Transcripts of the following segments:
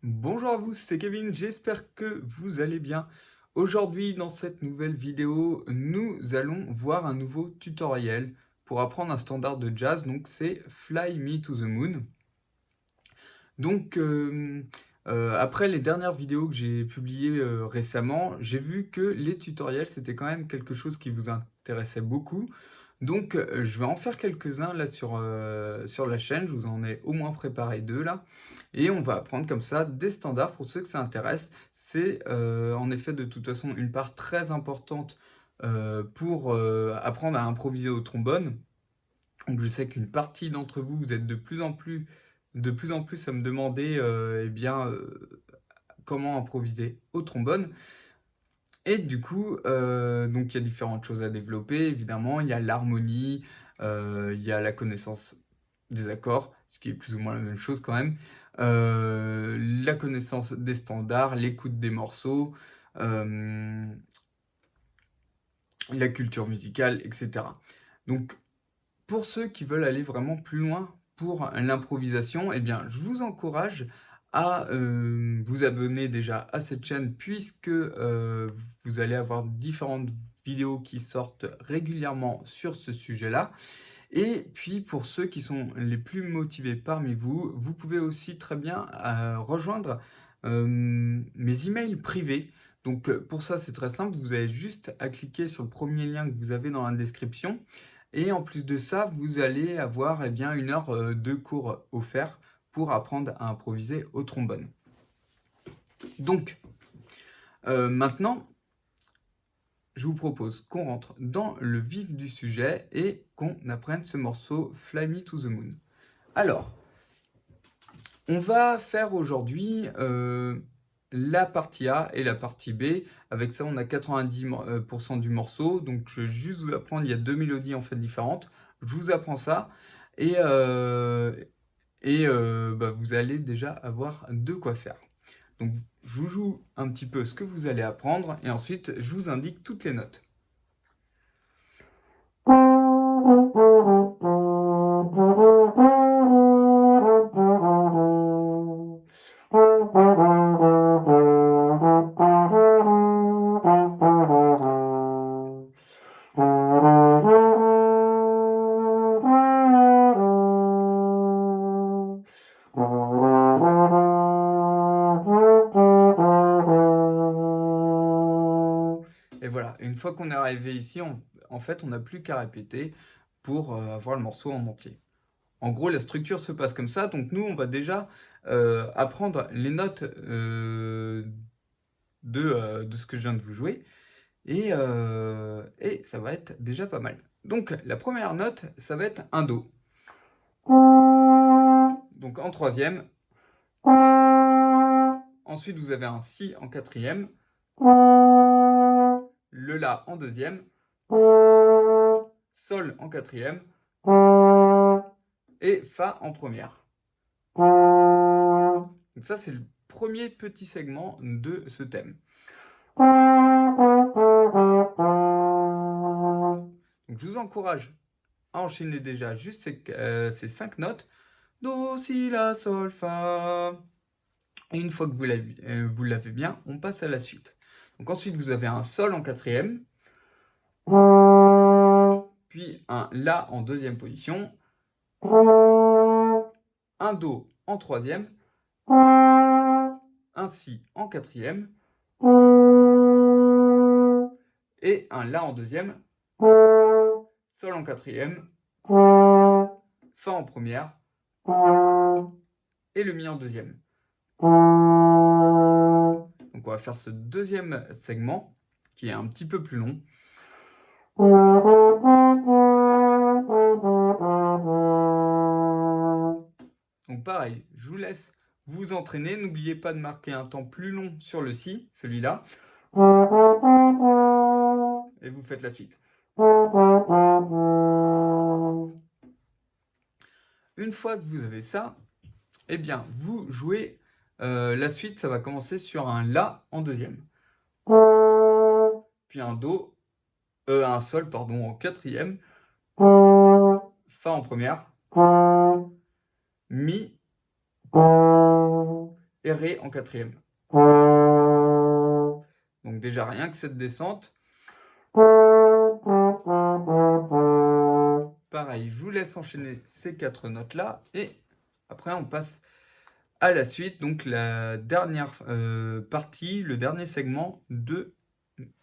Bonjour à vous, c'est Kevin, j'espère que vous allez bien. Aujourd'hui, dans cette nouvelle vidéo, nous allons voir un nouveau tutoriel pour apprendre un standard de jazz, donc c'est Fly Me to the Moon. Donc, après les dernières vidéos que j'ai publiées récemment, j'ai vu que les tutoriels, c'était quand même quelque chose qui vous intéressait beaucoup. Donc, je vais en faire quelques-uns là sur la chaîne. Je vous en ai au moins préparé deux là. Et on va apprendre comme ça des standards pour ceux que ça intéresse. C'est en effet de toute façon une part très importante pour apprendre à improviser au trombone. Donc je sais qu'une partie d'entre vous, vous êtes de plus en plus à me demander comment improviser au trombone. Et du coup, donc il y a différentes choses à développer, évidemment. Il y a l'harmonie, il y a la connaissance des accords, ce qui est plus ou moins la même chose quand même. La connaissance des standards, l'écoute des morceaux, euh, la culture musicale, etc. Donc pour ceux qui veulent aller vraiment plus loin pour l'improvisation, eh bien, je vous encourage à vous abonner déjà à cette chaîne puisque vous allez avoir différentes vidéos qui sortent régulièrement sur ce sujet-là. Et puis pour ceux qui sont les plus motivés parmi vous, vous pouvez aussi très bien rejoindre mes emails privés. Donc pour ça, c'est très simple, vous avez juste à cliquer sur le premier lien que vous avez dans la description. Et en plus de ça, vous allez avoir bien, 1 heure de cours offerts pour apprendre à improviser au trombone. Donc maintenant, je vous propose qu'on rentre dans le vif du sujet et qu'on apprenne ce morceau Fly Me to the Moon. Alors, on va faire aujourd'hui la partie A et la partie B. Avec ça, on a 90% du morceau. Donc, je vais juste vous apprendre, il y a deux mélodies en fait différentes. Je vous apprends ça et vous allez déjà avoir de quoi faire. Donc, je vous joue un petit peu ce que vous allez apprendre et ensuite, je vous indique toutes les notes. Et voilà, une fois qu'on est arrivé ici, en fait, on n'a plus qu'à répéter pour avoir le morceau en entier. En gros, la structure se passe comme ça. Donc nous, on va déjà apprendre les notes de ce que je viens de vous jouer. Et ça va être déjà pas mal. Donc la première note, ça va être un Do. Donc en troisième. Ensuite, vous avez un Si en quatrième. Le La en deuxième. Sol en quatrième. Et Fa en première. Donc ça, c'est le premier petit segment de ce thème. Donc je vous encourage à enchaîner déjà juste ces 5 notes. Do, Si, La, Sol, Fa. Et une fois que vous l'avez bien, on passe à la suite. Donc ensuite, vous avez un Sol en quatrième. Puis un La en deuxième position. Un Do en troisième. Un Si en quatrième. Et un La en deuxième. Sol en quatrième. Fa en première. Et le Mi en deuxième. Donc on va faire ce deuxième segment qui est un petit peu plus long. Donc pareil, je vous laisse vous entraîner. N'oubliez pas de marquer un temps plus long sur le Si, celui-là. Et vous faites la suite. Une fois que vous avez ça, eh bien, vous jouez la suite, ça va commencer sur un La en deuxième. Puis un Sol, pardon, en quatrième. Fa en première. Mi. et Ré en quatrième. Donc déjà, rien que cette descente. Pareil, je vous laisse enchaîner ces 4 notes-là. Et après, on passe à la suite. Donc la dernière partie, le dernier segment de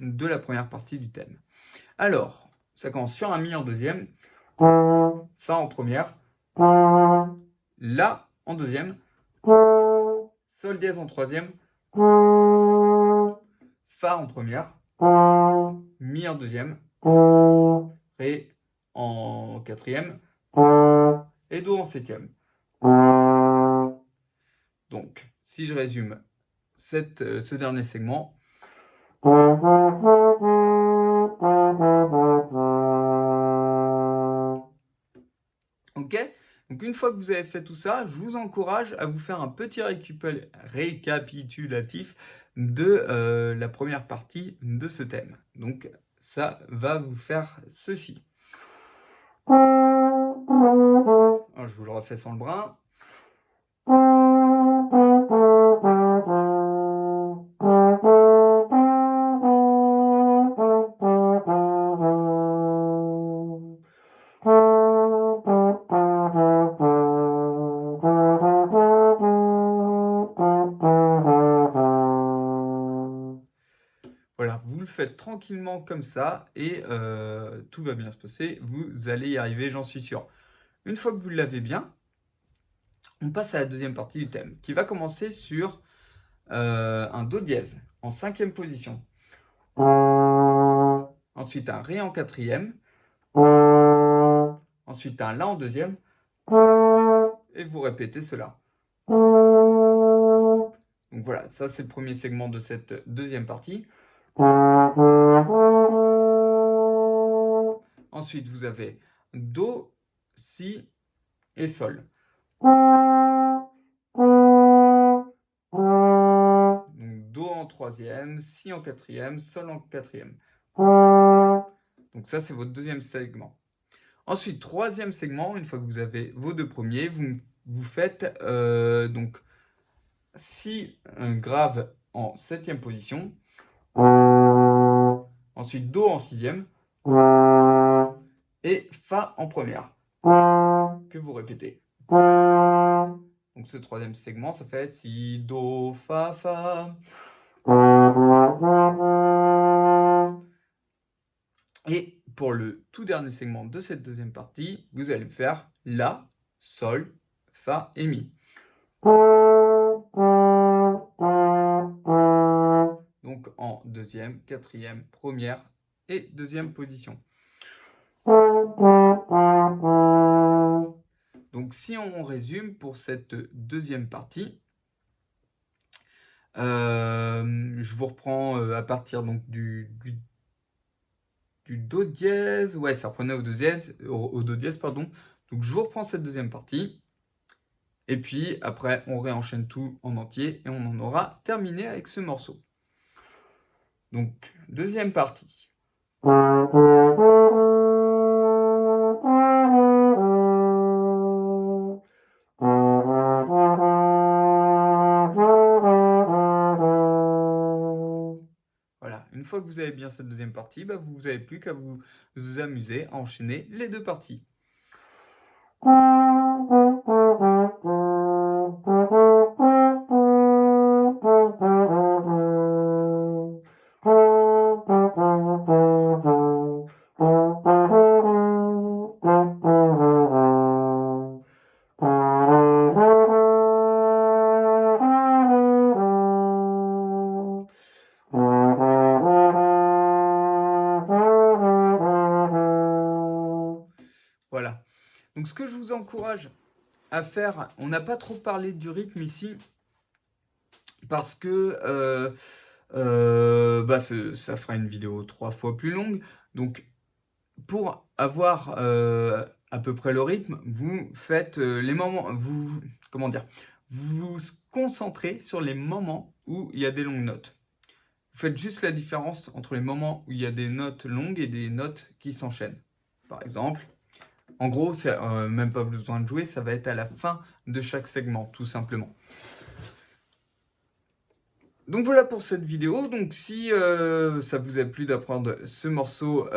la première partie du thème. Alors, ça commence sur un Mi en deuxième, Fa en première, La en deuxième, Sol dièse en troisième, Fa en première, Mi en deuxième, Ré en quatrième et Do en septième. Donc, si je résume ce dernier segment, ok? Donc, une fois que vous avez fait tout ça, je vous encourage à vous faire un petit récapitulatif de la première partie de ce thème. Donc, ça va vous faire ceci. Alors, je vous le refais sans le brin. Voilà, vous le faites tranquillement comme ça et tout va bien se passer. Vous allez y arriver, j'en suis sûr. Une fois que vous l'avez bien, on passe à la deuxième partie du thème qui va commencer sur un Do dièse en cinquième position. Ensuite un Ré en quatrième. Ensuite un La en deuxième. Et vous répétez cela. Donc voilà, ça c'est le premier segment de cette deuxième partie. Ensuite, vous avez Do, Si et Sol. Donc Do en troisième, Si en quatrième, Sol en quatrième. Donc ça, c'est votre deuxième segment. Ensuite, troisième segment, une fois que vous avez vos deux premiers, vous faites donc Si grave en septième position. Ensuite, Do en sixième. Et Fa en première. Que vous répétez. Donc ce troisième segment, ça fait Si, Do, Fa, Fa. Et pour le tout dernier segment de cette deuxième partie, vous allez faire La, Sol, Fa et Mi. Donc en deuxième, quatrième, première et deuxième position. Donc si on résume pour cette deuxième partie, je vous reprends à partir donc du Do dièse. Ouais, ça reprenait au Do dièse, pardon. Donc je vous reprends cette deuxième partie. Et puis après, on réenchaîne tout en entier et on en aura terminé avec ce morceau. Donc, deuxième partie. Voilà, une fois que vous avez bien cette deuxième partie, bah, vous n'avez plus qu'à vous amuser à enchaîner les deux parties. Voilà. Donc ce que je vous encourage à faire, on n'a pas trop parlé du rythme ici, parce que bah, ça fera une vidéo 3 fois plus longue. Donc pour avoir à peu près le rythme, vous faites les moments, comment dire, vous vous concentrez sur les moments où il y a des longues notes. Vous faites juste la différence entre les moments où il y a des notes longues et des notes qui s'enchaînent. Par exemple, en gros, c'est même pas besoin de jouer, ça va être à la fin de chaque segment, tout simplement. Donc voilà pour cette vidéo. Donc si ça vous a plu d'apprendre ce morceau,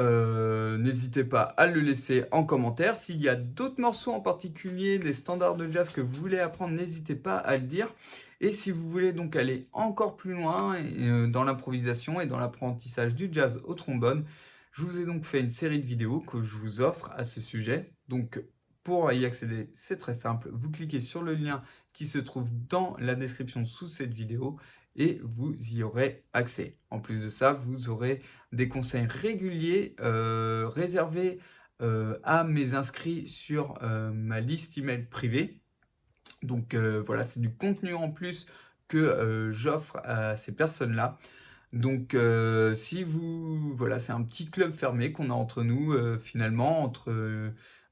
n'hésitez pas à le laisser en commentaire. S'il y a d'autres morceaux en particulier, des standards de jazz que vous voulez apprendre, n'hésitez pas à le dire. Et si vous voulez donc aller encore plus loin dans l'improvisation et dans l'apprentissage du jazz au trombone, je vous ai donc fait une série de vidéos que je vous offre à ce sujet. Donc pour y accéder, c'est très simple. Vous cliquez sur le lien qui se trouve dans la description sous cette vidéo et vous y aurez accès. En plus de ça, vous aurez des conseils réguliers réservés à mes inscrits sur ma liste email privée. Donc voilà, c'est du contenu en plus que j'offre à ces personnes-là. Donc si vous voilà, c'est un petit club fermé qu'on a entre nous, finalement, entre,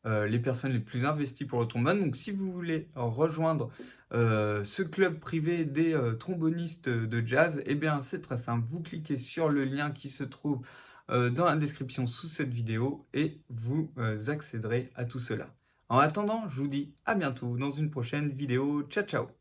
les personnes les plus investies pour le trombone. Donc si vous voulez rejoindre, ce club privé des, trombonistes, de jazz, eh bien, c'est très simple. Vous cliquez sur le lien qui se trouve, dans la description sous cette vidéo et vous, accéderez à tout cela. En attendant, je vous dis à bientôt dans une prochaine vidéo. Ciao, ciao!